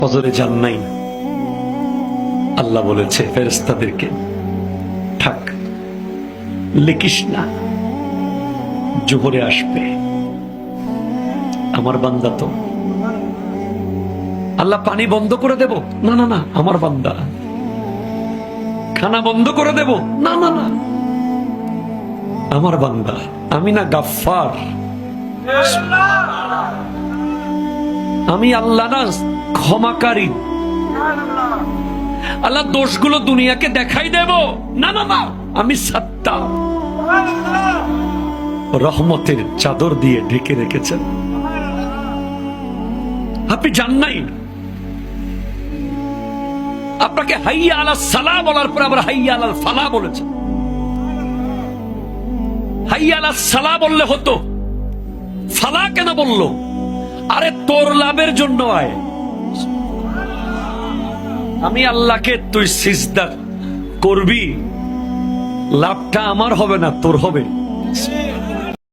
ফজরে যান নাই, আল্লাহ বলেছে ফেরেশতাদেরকে থাক, লিখিস না, জোহরে আসবে। আমার বান্দা তো, আল্লাহ পানি বন্ধ করে দেব, না না না, আমার বান্দা। খানা বন্ধ করে দেব, না না না, আমার বান্দা। আমি না গাফফার, আমি আল্লাহ না ক্ষমাকারী। আল্লাহ দোষগুলো দুনিয়াকে দেখাই দেব, না না না, আমি সাত্তার। রহমতের চাদর দিয়ে ঢেকে রেখেছেন। আপনি জান নাই, আপনাকে হাইয়া আলাস সালাহ বলার পর আবার হাইয়া আলাল ফালাহ বলেছেন। হাইয়া আলাস সালাহ বললে হতো, ফালাহ কেন বললো? আরে তোর লাভের জন্য আয়। আমি আল্লাহকে তুই সিজদা করবি, লাভটা আমার হবে না, তোর হবে।